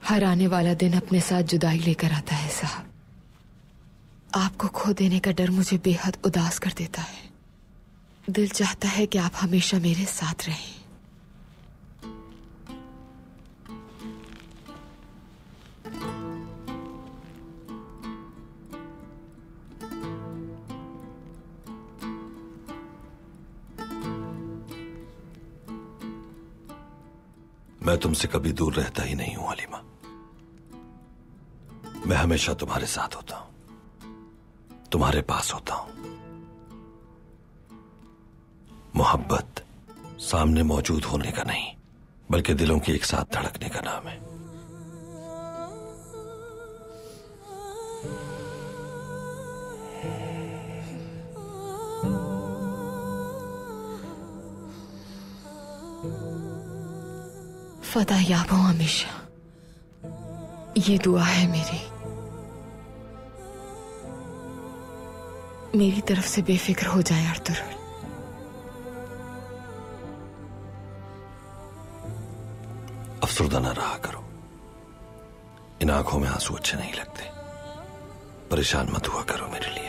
हर आने वाला दिन अपने साथ जुदाई लेकर आता है साहब। आपको खो देने का डर मुझे बेहद उदास कर देता है। दिल चाहता है कि आप हमेशा मेरे साथ रहें। मैं तुमसे कभी दूर रहता ही नहीं हूं हलीमा। मैं हमेशा तुम्हारे साथ होता हूं, तुम्हारे पास होता हूं। मोहब्बत सामने मौजूद होने का नहीं, बल्कि दिलों के एक साथ धड़कने का नाम है। फदा याब हो हमेशा, ये दुआ है मेरी तरफ से। बेफिक्र हो जाए अर्तुगरुल। अफसरदा ना रहा करो, इन आंखों में आंसू अच्छे नहीं लगते। परेशान मत हुआ करो मेरे लिए।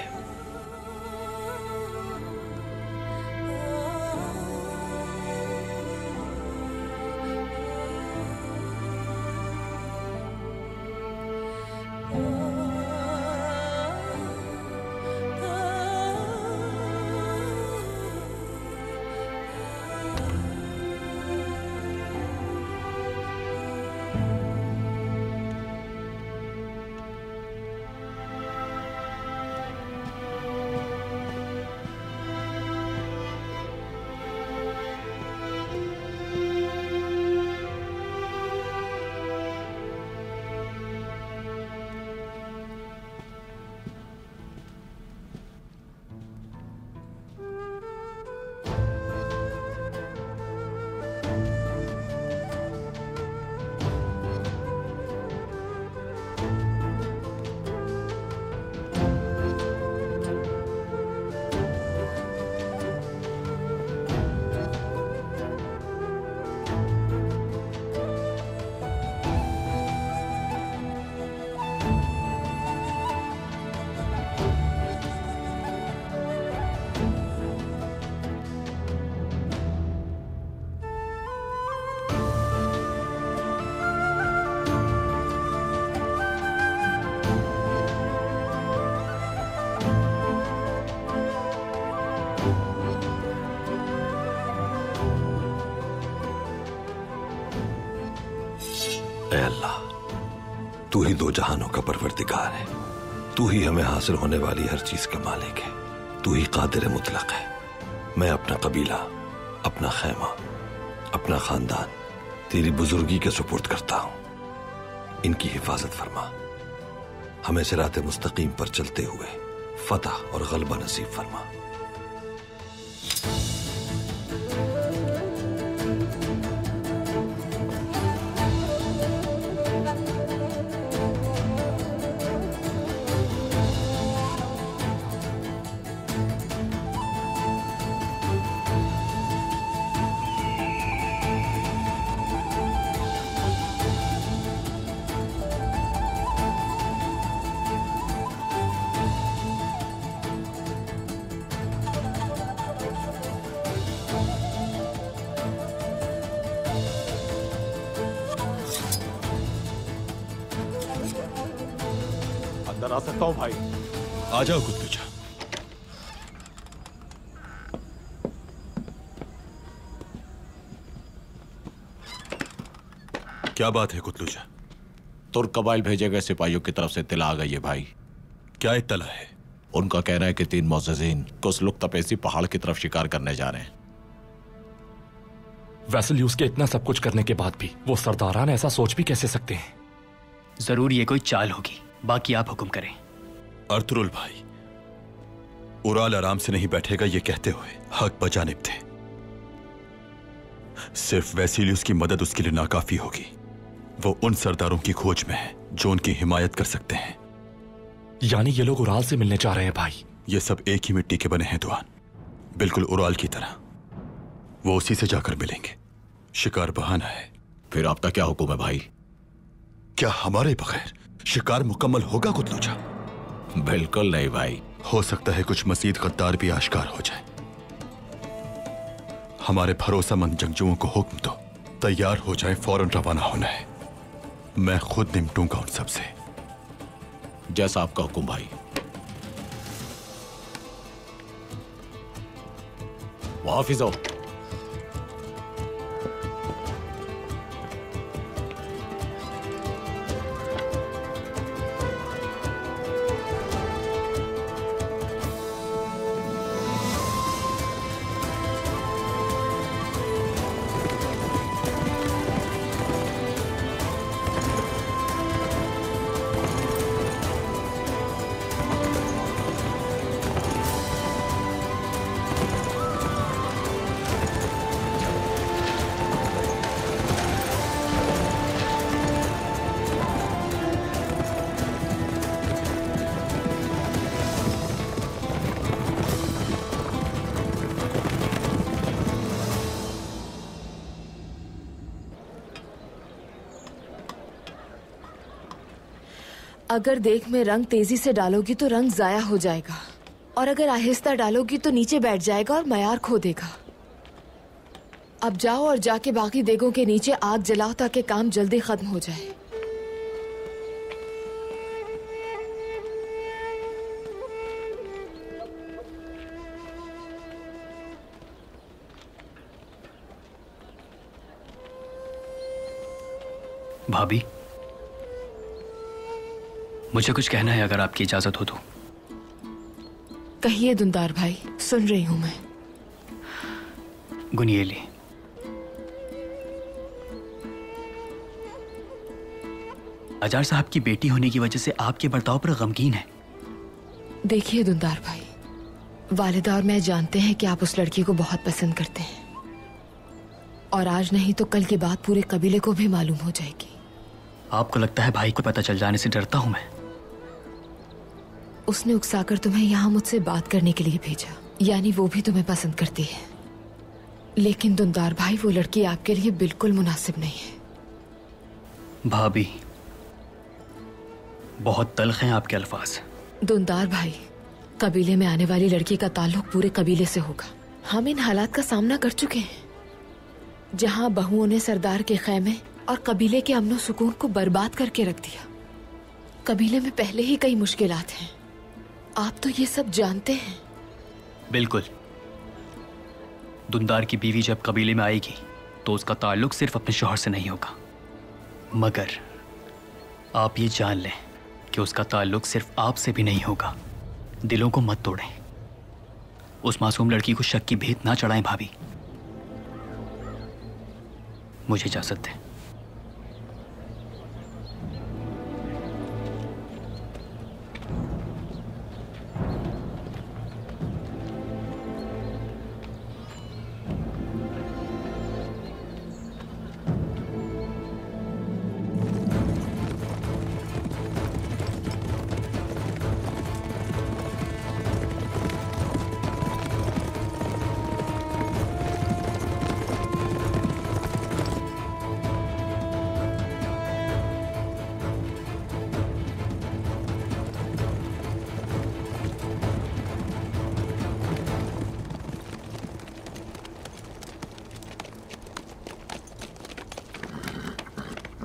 ही दो जहानों का परवरदिगार है। तू ही हमें हासिल होने वाली हर चीज का मालिक है। तू ही कादिर मुतलक है। मैं अपना कबीला, अपना खैमा, अपना खानदान तेरी बुजुर्गी के सुपुर्द करता हूं। इनकी हिफाजत फरमा। हमें सिराते मुस्तकीम पर चलते हुए फतह और गलबा नसीब फरमा। अंदर आ सकता हूं भाई? आ जाओ कुतलुजा। क्या बात है कुतलुजा? तुर्क कबाइल भेजे गए सिपाहियों की तरफ से इत्तला आ गई है भाई। क्या इत्तला है? उनका कहना है कि 3 मोअज़्ज़िज़ीन कुसलुक तपेसी पहाड़ की तरफ शिकार करने जा रहे हैं। वैसेल्यूस के इतना सब कुछ करने के बाद भी वो सरदारान ऐसा सोच भी कैसे सकते हैं? जरूर ये कोई चाल होगी। बाकी आप हुक्म करें। अर्तुरुल भाई, उराल आराम से नहीं बैठेगा ये कहते हुए हक बजानिब थे। सिर्फ वैसिलियस की मदद उसके लिए नाकाफी होगी। वो उन सरदारों की खोज में है जो उनकी हिमायत कर सकते हैं। यानी ये लोग उराल से मिलने जा रहे हैं भाई? ये सब एक ही मिट्टी के बने हैं दुआन, बिल्कुल उराल की तरह। वो उसी से जाकर मिलेंगे। शिकार बहाना है। फिर आपका क्या हुक्म है भाई? क्या हमारे बगैर शिकार मुकम्मल होगा कुतलुजा? बिल्कुल नहीं भाई। हो सकता है कुछ मजीद गद्दार भी आश्कार हो जाए। हमारे भरोसेमंद जंगजुओं को हुक्म दो, तैयार हो जाए, फौरन रवाना होना है। मैं खुद निपटूंगा उन सबसे। जैसा आपका हुक्म भाई। हाफिज़ो। अगर देख में रंग तेजी से डालोगी तो रंग जाया हो जाएगा, और अगर आहिस्ता डालोगी तो नीचे बैठ जाएगा और मयार खो देगा। अब जाओ और जाके बाकी देगों के नीचे आग जलाओ ताकि काम जल्दी खत्म हो जाए। भाभी, मुझे कुछ कहना है अगर आपकी इजाजत हो तो। कहिए दुंदार भाई, सुन रही हूं मैं। गुनिएली, अजार साहब की बेटी होने की वजह से आपके बर्ताव पर गमगीन है। देखिए दुंदार भाई, वालिदा और मैं जानते हैं कि आप उस लड़की को बहुत पसंद करते हैं, और आज नहीं तो कल की बात पूरे कबीले को भी मालूम हो जाएगी। आपको लगता है भाई को पता चल जाने से डरता हूं मैं? उसने उकसाकर तुम्हें यहाँ मुझसे बात करने के लिए भेजा, यानी वो भी तुम्हें पसंद करती है। लेकिन दुंदार भाई, वो लड़की आपके लिए बिल्कुल मुनासिब नहीं है। भाभी, बहुत तल्ख हैं आपके अल्फाज। दुंदार भाई, कबीले में आने वाली लड़की का ताल्लुक पूरे कबीले से होगा। हम इन हालात का सामना कर चुके हैं, जहां बहुओं ने सरदार के खैमे और कबीले के अमनो सुकून को बर्बाद करके रख दिया। कबीले में पहले ही कई मुश्किलात हैं, आप तो ये सब जानते हैं। बिल्कुल। दुंदार की बीवी जब कबीले में आएगी तो उसका ताल्लुक सिर्फ अपने शौहर से नहीं होगा, मगर आप ये जान लें कि उसका ताल्लुक सिर्फ आपसे भी नहीं होगा। दिलों को मत तोड़ें। उस मासूम लड़की को शक की भेद ना चढ़ाएं भाभी। मुझे इजाजत दें।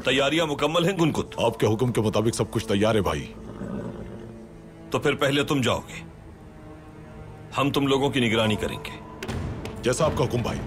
तैयारियां मुकम्मल हैं गुनकुत? आपके हुक्म के मुताबिक सब कुछ तैयार है भाई। तो फिर पहले तुम जाओगे, हम तुम लोगों की निगरानी करेंगे। जैसा आपका हुक्म भाई।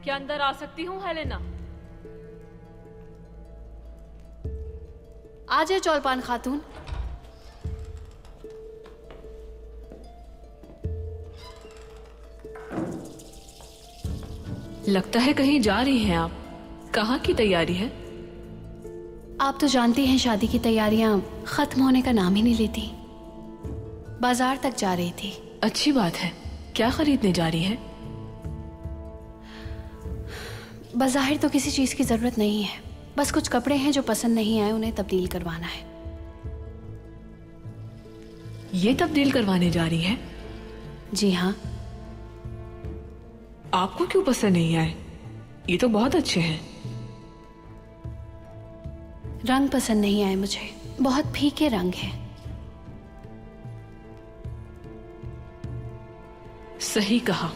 क्या अंदर आ सकती हूँ हेलेना? आ जाए चौलपान खातून। लगता है कहीं जा रही हैं आप। कहाँ की तैयारी है? आप तो जानती हैं शादी की तैयारियां खत्म होने का नाम ही नहीं लेती। बाजार तक जा रही थी। अच्छी बात है। क्या खरीदने जा रही है? बज़ाहिर तो किसी चीज की जरूरत नहीं है, बस कुछ कपड़े हैं जो पसंद नहीं आए, उन्हें तब्दील करवाना है। ये तब्दील करवाने जा रही हैं? जी हाँ। आपको क्यों पसंद नहीं आए? ये तो बहुत अच्छे हैं। रंग पसंद नहीं आए मुझे, बहुत फीके रंग हैं। सही कहा,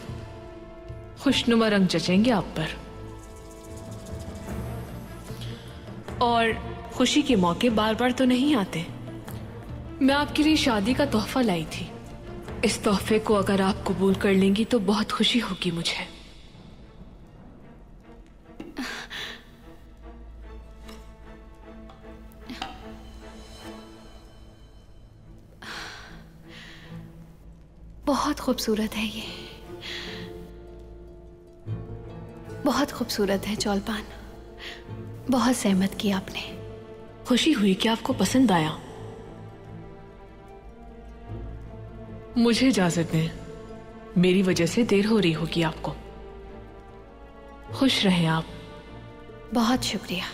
खुशनुमा रंग जचेंगे आप पर। और खुशी के मौके बार बार तो नहीं आते। मैं आपके लिए शादी का तोहफा लाई थी। इस तोहफे को अगर आप कबूल कर लेंगी तो बहुत खुशी होगी मुझे। बहुत खूबसूरत है ये, बहुत खूबसूरत है चौलपान। बहुत सहमत की आपने। खुशी हुई कि आपको पसंद आया। मुझे इजाजत दें, मेरी वजह से देर हो रही होगी आपको। खुश रहें आप। बहुत शुक्रिया।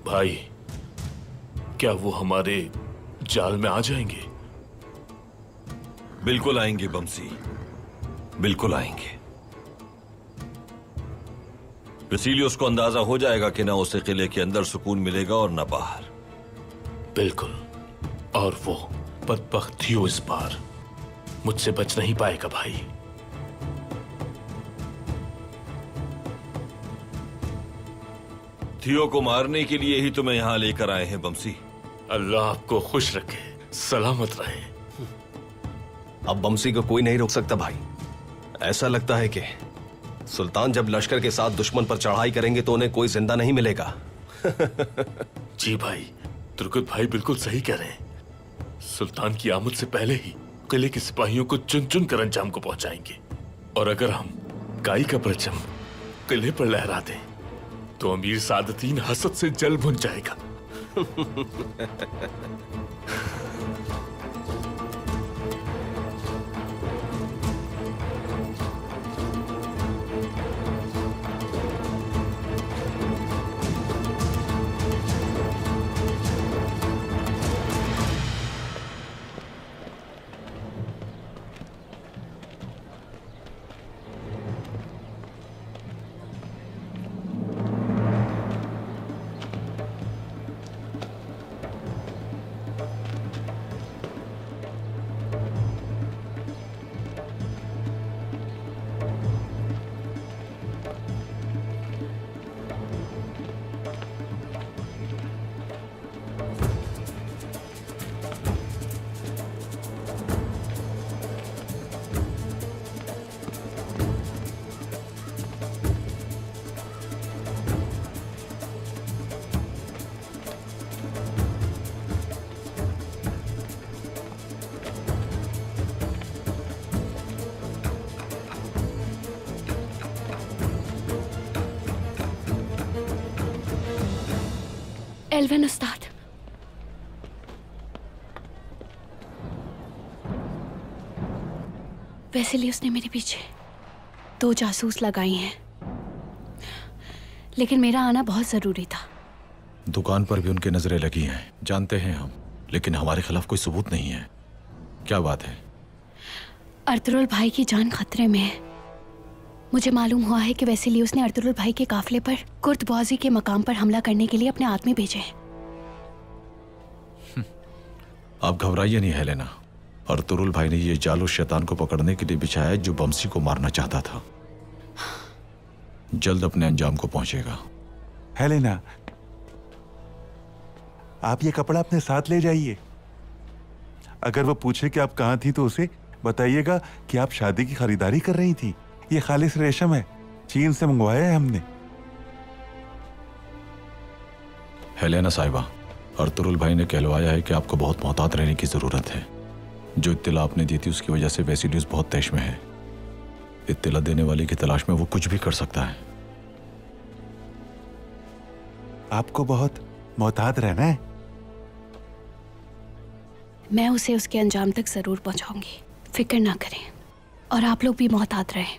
भाई, क्या वो हमारे जाल में आ जाएंगे? बिल्कुल आएंगे बमसी, बिल्कुल आएंगे। बेसिलियस को अंदाजा हो जाएगा कि ना उसे किले के अंदर सुकून मिलेगा और ना बाहर। बिल्कुल। और वो बदबख्त थियो इस बार मुझसे बच नहीं पाएगा भाई। थियो को मारने के लिए ही तुम्हें यहाँ लेकर आए हैं बमसी। अल्लाह आपको खुश रखे, सलामत रहे। अब बमसी को कोई नहीं रोक सकता भाई। ऐसा लगता है कि सुल्तान जब लश्कर के साथ दुश्मन पर चढ़ाई करेंगे तो उन्हें कोई जिंदा नहीं मिलेगा। जी भाई, तुर्कुत भाई बिल्कुल सही कह रहे हैं। सुल्तान की आमद से पहले ही किले के सिपाहियों को चुन चुन कर अंजाम को पहुंचाएंगे। और अगर हम गाय का परचम किले पर लहरा दें तो अमीर सादतीन हसद से जल भुन जाएगा। एल्विन उस्ताद, वैसिली उसने मेरे पीछे 2 जासूस लगाई हैं, लेकिन मेरा आना बहुत जरूरी था। दुकान पर भी उनकी नजरें लगी हैं, जानते हैं हम, लेकिन हमारे खिलाफ कोई सबूत नहीं है। क्या बात है? अर्तुरुल भाई की जान खतरे में है। मुझे मालूम हुआ है कि वैसिली उसने अर्तुरुल भाई के काफिले पर कुर्तबाजी के मकाम पर हमला करने के लिए अपने आदमी भेजे हैं। आप घबराइए नहीं हेलेना। अर्तुरुल भाई ने ये जाल उस शैतान को पकड़ने के लिए बिछाया है जो बमसी को मारना चाहता था। जल्द अपने अंजाम को पहुंचेगा। हेलेना, आप ये कपड़ा अपने साथ ले जाइए। अगर वो पूछे कि आप कहाँ थी तो उसे बताइएगा कि आप शादी की खरीदारी कर रही थी। ये खालिस रेशम है, चीन से मंगवाया है हमने। हेलेना साहिबा, अर्तुरुल भाई ने कहलवाया है कि आपको बहुत मोहतात रहने की जरूरत है। जो इत्तिला आपने दी थी उसकी वजह से वैसिलियस बहुत तैश में है। इत्तिला देने वाले की तलाश में वो कुछ भी कर सकता है। आपको बहुत मोहतात रहना है। मैं उसे उसके अंजाम तक जरूर पहुंचाऊंगी, फिक्र ना करें। और आप लोग भी मोहतात रहें।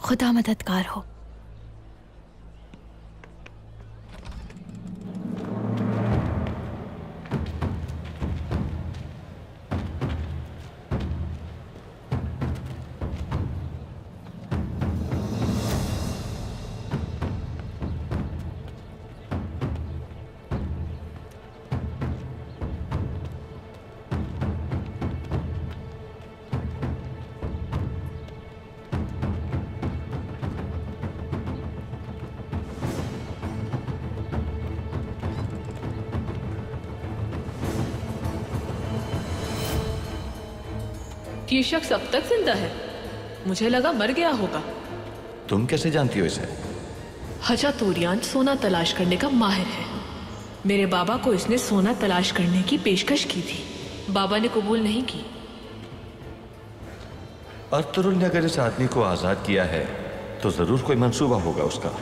खुदा मददगार हो। ये शख्स अब तक जिंदा है? मुझे लगा मर गया होगा। तुम कैसे जानती हो इसे? हजा तोरियान सोना तलाश करने का माहिर है। मेरे बाबा को इसने सोना तलाश करने की पेशकश की थी, बाबा ने कबूल नहीं की। अर्तुरुल ने अगर इस आदमी को आजाद किया है तो जरूर कोई मंसूबा होगा उसका।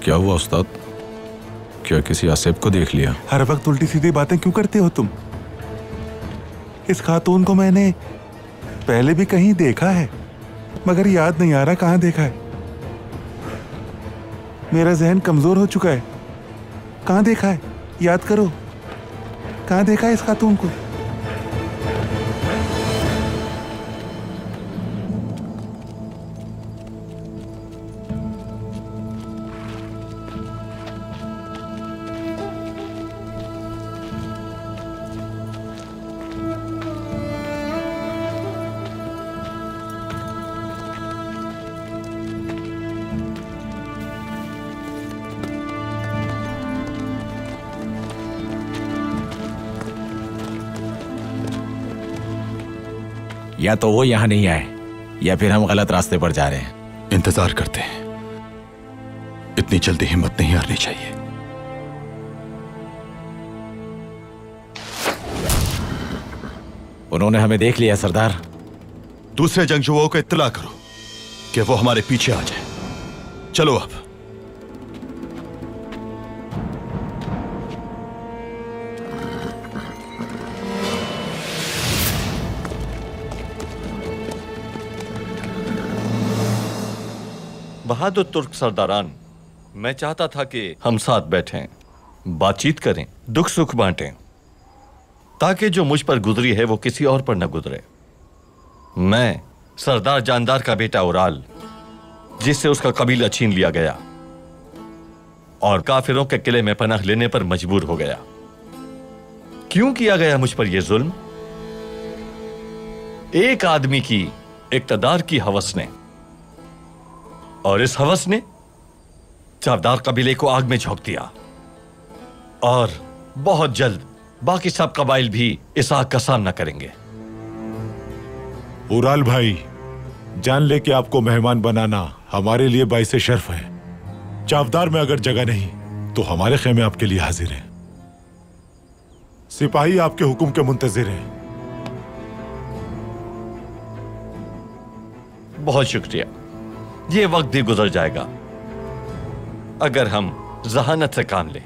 क्या हुआ उस्ताद? क्या किसी आसिफ को देख लिया? हर वक्त उल्टी सीधी बातें क्यों करते हो तुम? इस खातून को मैंने पहले भी कहीं देखा है, मगर याद नहीं आ रहा कहां देखा है। मेरा जहन कमजोर हो चुका है। कहां देखा है? याद करो। कहाँ देखा इस खातून को? या तो वो यहां नहीं आए या फिर हम गलत रास्ते पर जा रहे हैं। इंतजार करते हैं, इतनी जल्दी हिम्मत नहीं हारनी चाहिए। उन्होंने हमें देख लिया सरदार। दूसरे जंगजुओं को इत्तला करो कि वो हमारे पीछे आ जाए। चलो अब। बहादुर तुर्क सरदारान, मैं चाहता था कि हम साथ बैठें, बातचीत करें, दुख सुख बांटें, ताकि जो मुझ पर गुजरी है वो किसी और पर न गुजरे। मैं सरदार जानदार का बेटा उराल, जिससे उसका कबीला छीन लिया गया और काफिरों के किले में पनाह लेने पर मजबूर हो गया। क्यों किया गया मुझ पर यह जुल्म? एक आदमी की इक्तदार की हवस ने, और इस हवस ने चावदार कबीले को आग में झोंक दिया, और बहुत जल्द बाकी सब कबाइल भी इस आग का सामना करेंगे। उराल भाई, जान ले कि आपको मेहमान बनाना हमारे लिए बाइसे शर्फ है। चावदार में अगर जगह नहीं तो हमारे खेमे आपके लिए हाजिर हैं। सिपाही आपके हुक्म के मुंतजिर हैं। बहुत शुक्रिया। ये वक्त भी गुजर जाएगा अगर हम जहानत से काम लें,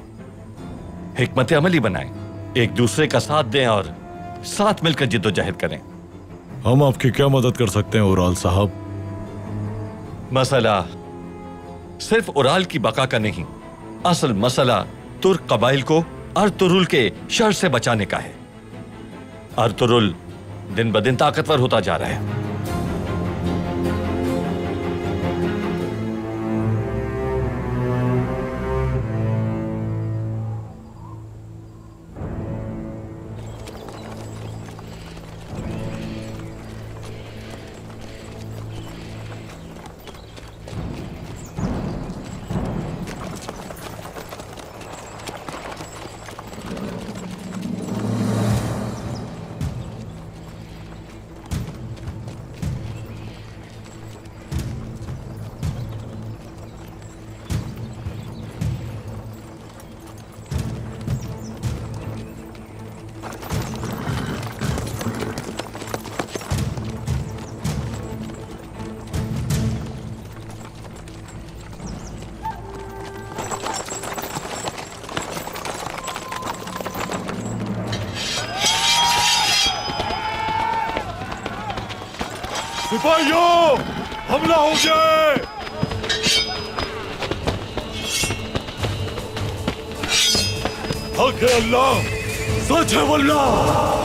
हिकमत अमली बनाएं, एक दूसरे का साथ दें और साथ मिलकर जिद्दोजहद करें। हम आपकी क्या मदद कर सकते हैं उराल साहब? मसला सिर्फ उराल की बका का नहीं, असल मसला तुर्क कबाइल को अर्तुरुल के शर से बचाने का है। अर्तुरुल दिन ब दिन ताकतवर होता जा रहा है। सिपाहियों, हमला हो गया! हक है अल्लाह, सच है वल्लाह।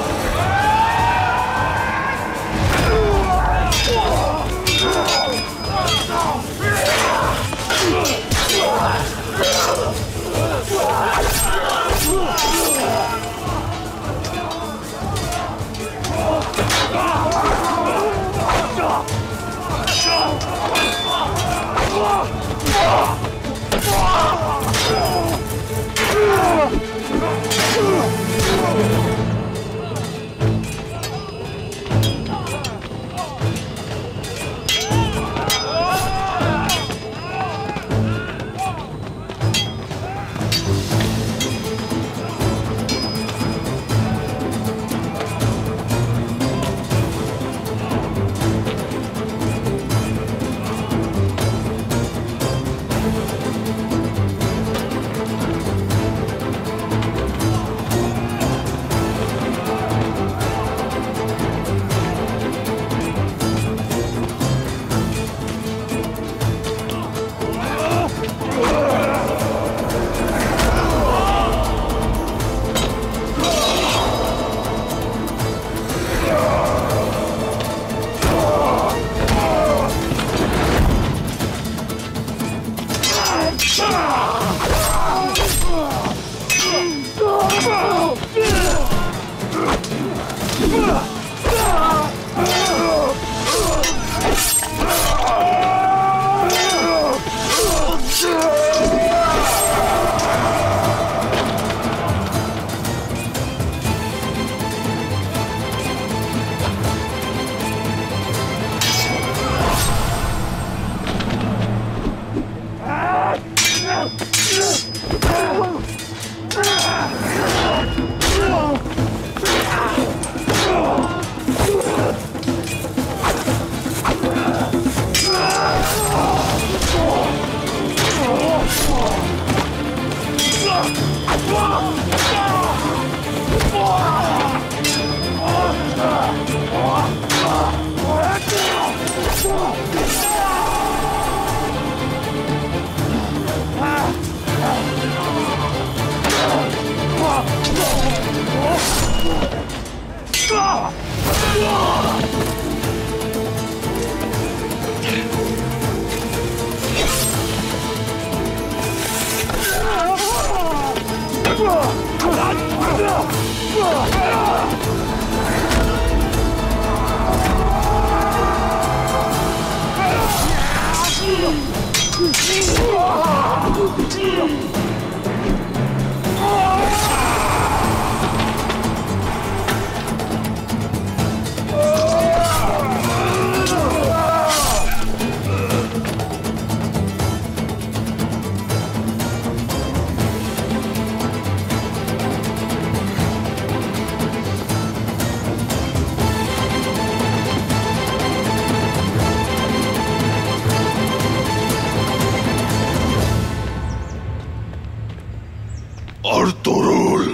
अर्तुरुल,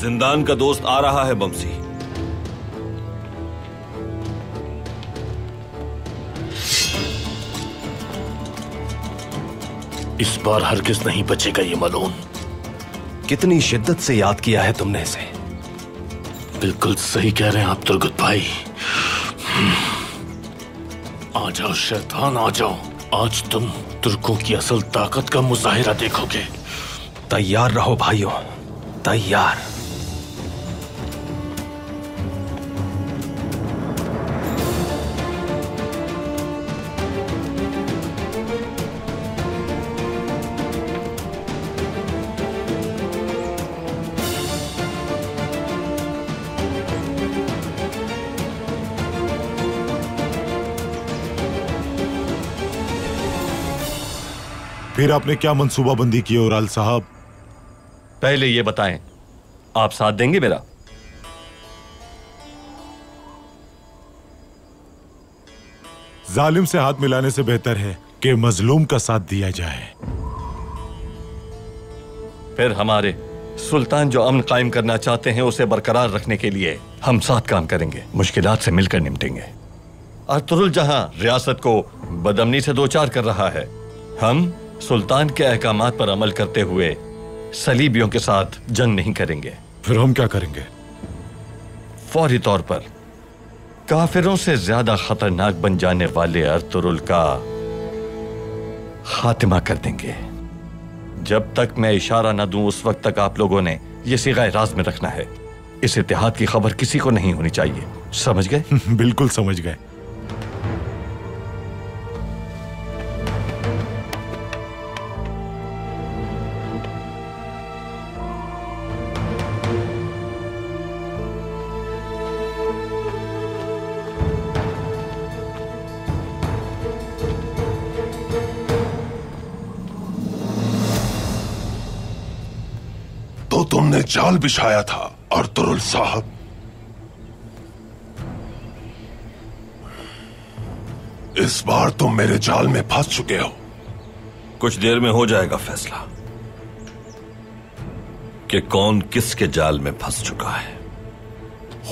जिंदान का दोस्त आ रहा है बमसी। इस बार हरगिज नहीं बचेगा ये मलून। कितनी शिद्दत से याद किया है तुमने इसे। बिल्कुल सही कह रहे हैं आप तुर्गुत भाई। आ जाओ शैतान, आ जाओ। आज तुम तुर्कों की असल ताकत का मुजाहिरा देखोगे। तैयार रहो भाइयों, तैयार। फिर आपने क्या मंसूबाबंदी की ओराल साहब? पहले ये बताएं, आप साथ देंगे मेरा? जालिम से हाथ मिलाने से बेहतर है कि मजलूम का साथ दिया जाए। फिर हमारे सुल्तान जो अमन कायम करना चाहते हैं उसे बरकरार रखने के लिए हम साथ काम करेंगे, मुश्किलात से मिलकर निपटेंगे। अर्तुरुल जहां रियासत को बदअमनी से दो चार कर रहा है, हम सुल्तान के अहकामात पर अमल करते हुए सलीबियों के साथ जंग नहीं करेंगे। फिर हम क्या करेंगे? फौरी तौर पर काफिरों से ज्यादा खतरनाक बन जाने वाले अर्तुरुल का खात्मा कर देंगे। जब तक मैं इशारा न दूं उस वक्त तक आप लोगों ने यह सिगाए राज में रखना है। इस इत्तेहाद की खबर किसी को नहीं होनी चाहिए, समझ गए? बिल्कुल समझ गए। तो तुमने जाल बिछाया था अर्तुरुल साहब। इस बार तुम मेरे जाल में फंस चुके हो। कुछ देर में हो जाएगा फैसला कि कौन किसके जाल में फंस चुका है।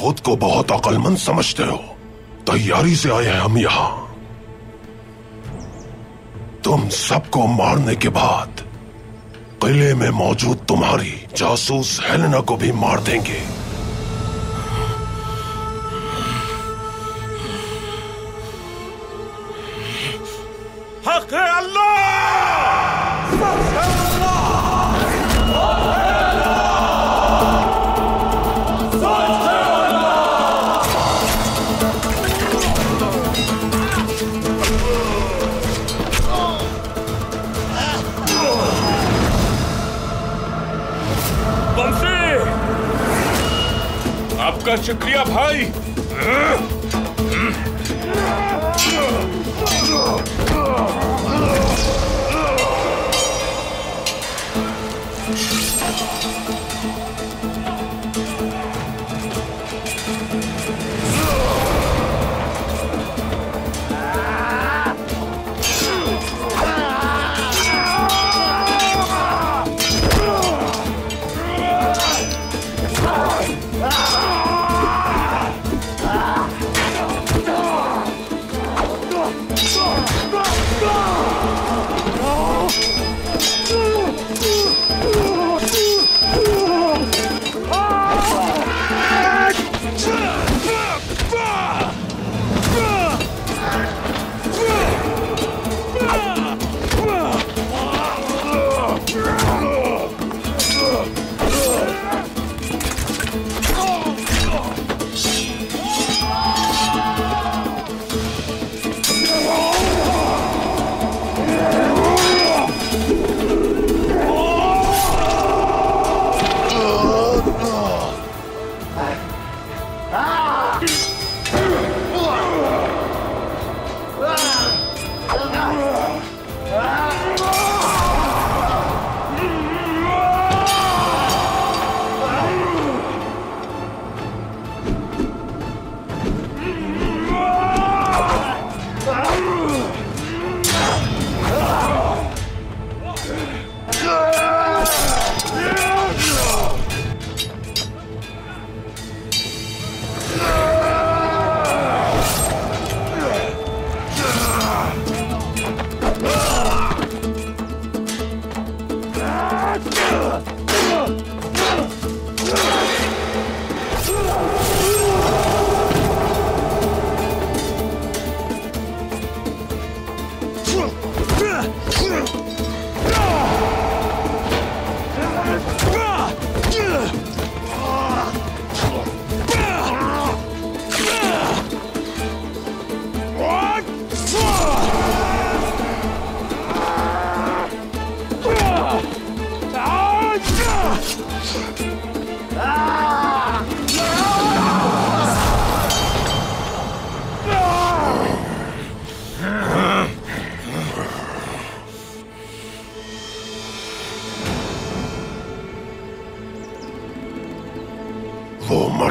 खुद को बहुत अक्लमंद समझते हो। तैयारी से आए हैं हम यहां। तुम सबको मारने के बाद किले में मौजूद तुम्हारी जासूस हेलेना को भी मार देंगे। हक है अल्लाह। आपका शुक्रिया भाई।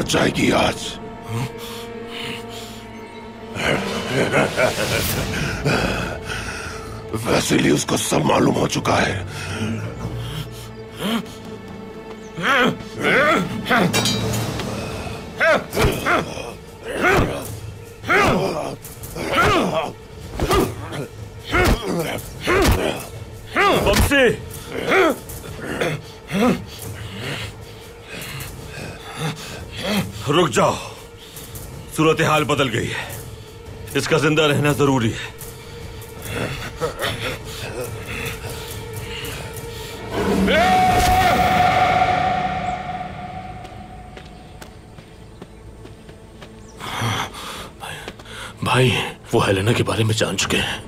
पहुंच जाएगी आज। वैसिलियस को सब मालूम हो चुका है। बमसी, रुक जाओ, सूरत हाल बदल गई है, इसका जिंदा रहना जरूरी है। भाई, वो हेलेना के बारे में जान चुके हैं।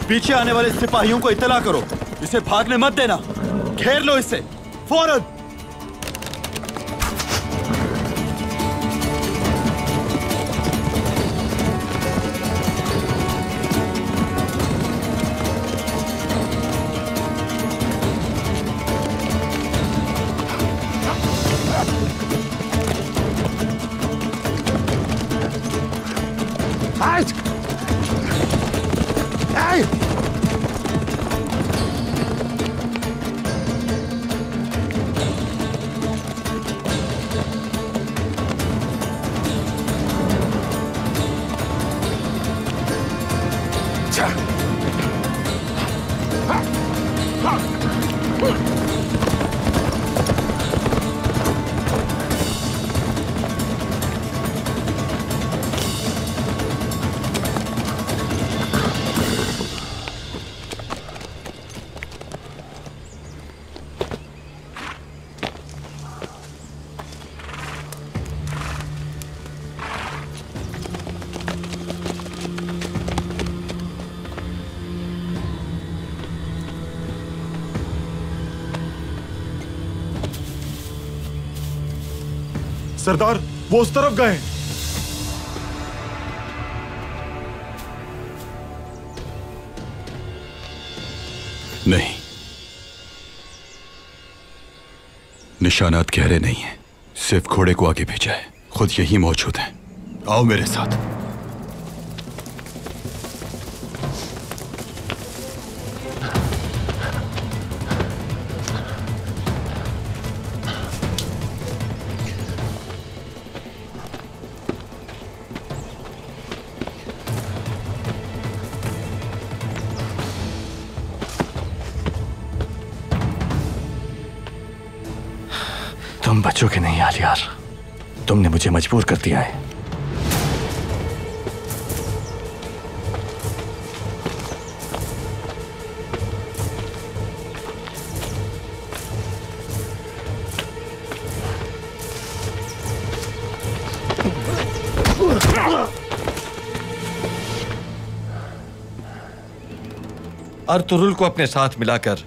पीछे आने वाले सिपाहियों को इत्तला करो, इसे भागने मत देना, घेर लो इसे फौरन। सरदार, वो उस तरफ गए। नहीं, निशानात गहरे नहीं हैं, सिर्फ घोड़े को आगे भेजा है, खुद यही मौजूद है। आओ मेरे साथ। तुम बचोगे नहीं आलियार, तुमने मुझे मजबूर कर दिया है। अर्तुरुल को अपने साथ मिलाकर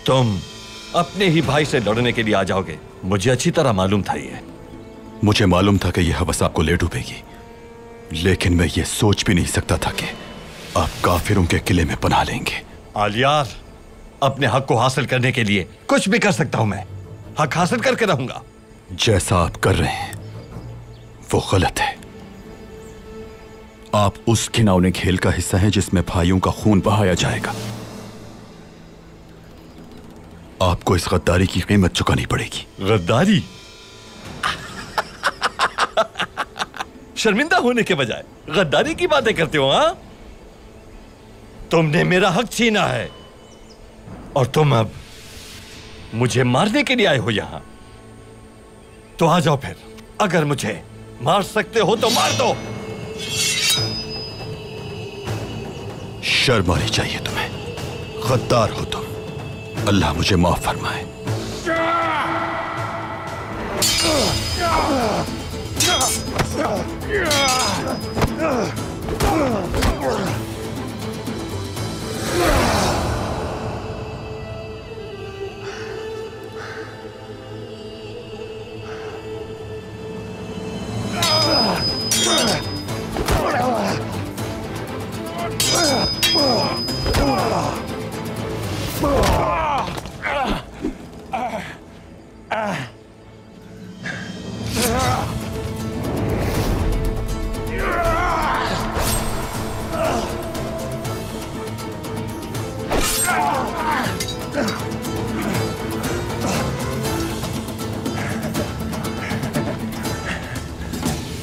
तुम अपने ही भाई से लड़ने के लिए आ जाओगे, मुझे अच्छी तरह मालूम था ये। मुझे मालूम था कि यह हवस आपको ले डूबेगी, लेकिन मैं ये सोच भी नहीं सकता था कि आप काफिरों के किले में पनाह लेंगे। आलियार, अपने हक को हासिल करने के लिए कुछ भी कर सकता हूं मैं, हक हासिल करके रहूंगा। जैसा आप कर रहे हैं वो गलत है। आप उस घिनौने खेल का हिस्सा हैं जिसमें भाइयों का खून बहाया जाएगा। आपको इस गद्दारी की कीमत चुकानी पड़ेगी। गद्दारी? शर्मिंदा होने के बजाय गद्दारी की बातें करते हो? हाँ, तुमने मेरा हक छीना है और तुम अब मुझे मारने के लिए आए हो यहां। तो आ जाओ फिर, अगर मुझे मार सकते हो तो मार दो। शर्म आनी चाहिए तुम्हें, गद्दार हो तुम। अल्लाह मुझे माफ फरमाए।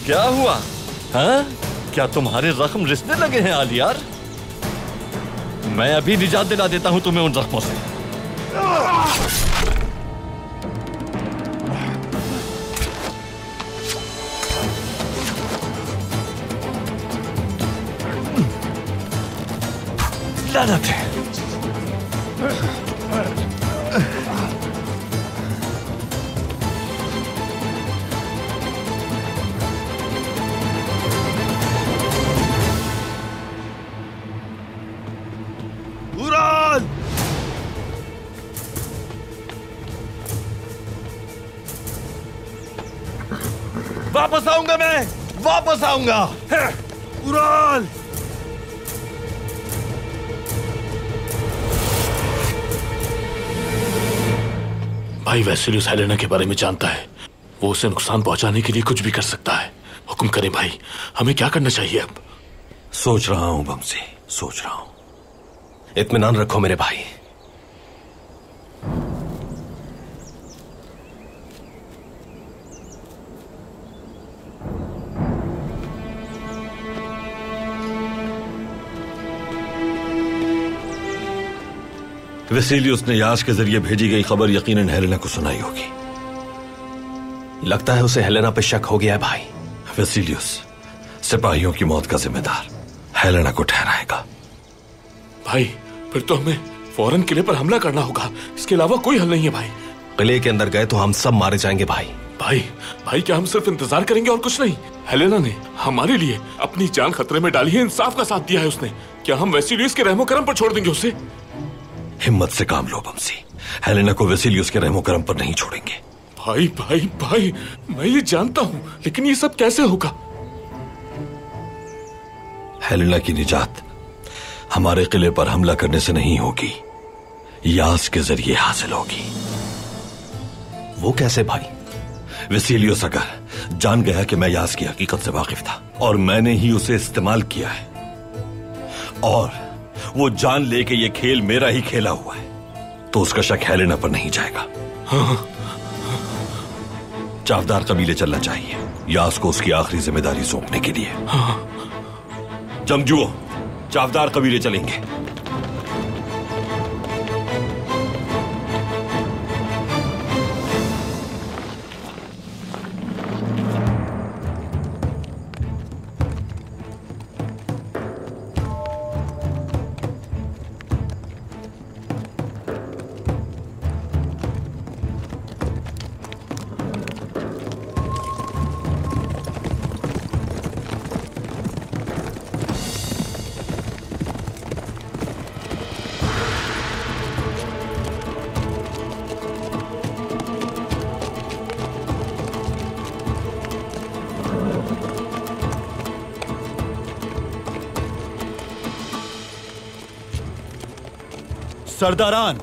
क्या हुआ? हाँ? क्या तुम्हारे जख्म रिसने लगे हैं आलियार? मैं अभी निजात दिला देता हूं तुम्हें उन जख्मों से। लानत है। वापस आऊंगा, मैं वापस आऊंगा। उराल! भाई वेसिलियस हेलेना के बारे में जानता है, वो उसे नुकसान पहुंचाने के लिए कुछ भी कर सकता है। हुक्म करें भाई, हमें क्या करना चाहिए अब? सोच रहा हूं बमसी, सोच रहा हूं। इत्मीनान रखो मेरे भाई। वेसिलियस ने यास के जरिए भेजी गई खबर यकीनन हेलेना को सुनाई होगी। लगता है उसे हेलेना पे शक हो गया है भाई। वेसिलियस सिपाहियों की मौत का जिम्मेदार हेलेना को ठहराएगा। भाई फिर तो हमें फौरन किले पर हमला करना होगा, इसके अलावा कोई हल नहीं है भाई। किले के अंदर गए तो हम सब मारे जाएंगे भाई। भाई क्या हम सिर्फ इंतजार करेंगे और कुछ नहीं? हेलेना ने हमारे लिए अपनी जान खतरे में डाली है, इंसाफ का साथ दिया है उसने। क्या हम वेसिलियस के रहमो करम पर छोड़ देंगे उसे? हिम्मत से काम लो बमसी, हेलेना को वेसिलियस के रहमो करम पर नहीं छोड़ेंगे। भाई मैं ये जानता हूं, लेकिन ये सब कैसे होगा? हेलेना की निजात हमारे किले पर हमला करने से नहीं होगी, यास के जरिए हासिल होगी। वो कैसे भाई? वेसिलियस अगर जान गया कि मैं यास की हकीकत से वाकिफ था और मैंने ही उसे इस्तेमाल किया है, और वो जान ले कि ये खेल मेरा ही खेला हुआ है, तो उसका शक हेलेना पर नहीं जाएगा। चावदार कबीले चलना चाहिए यास को उसकी आखिरी जिम्मेदारी सौंपने के लिए। जंगजुओं, चावदार कबीले चलेंगे। सरदारान,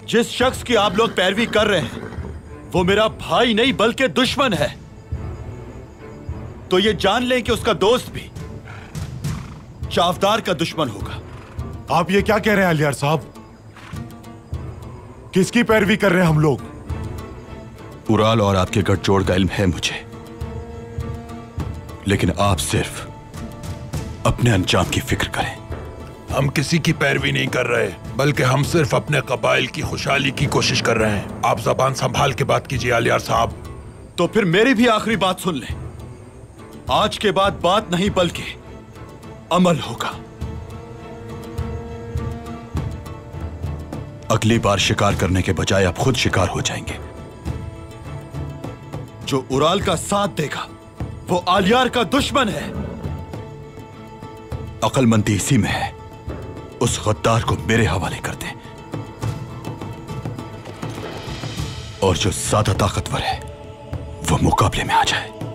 जिस शख्स की आप लोग पैरवी कर रहे हैं वो मेरा भाई नहीं बल्कि दुश्मन है, तो ये जान लें कि उसका दोस्त भी चावदार का दुश्मन होगा। आप ये क्या कह रहे हैं अलियार साहब? किसकी पैरवी कर रहे हैं हम लोग? उराल और आपके गठजोड़ का इल्म है मुझे, लेकिन आप सिर्फ अपने अंजाम की फिक्र करें। हम किसी की पैरवी नहीं कर रहे, बल्कि हम सिर्फ अपने कबाइल की खुशहाली की कोशिश कर रहे हैं। आप जबान संभाल के बात कीजिए आलियार साहब। तो फिर मेरी भी आखिरी बात सुन लें। आज के बाद बात नहीं बल्कि अमल होगा। अगली बार शिकार करने के बजाय आप खुद शिकार हो जाएंगे। जो उराल का साथ देगा वो आलियार का दुश्मन है। अक्लमंदी इसी में है। उस गद्दार को मेरे हवाले कर दें और जो ज्यादा ताकतवर है वो मुकाबले में आ जाए।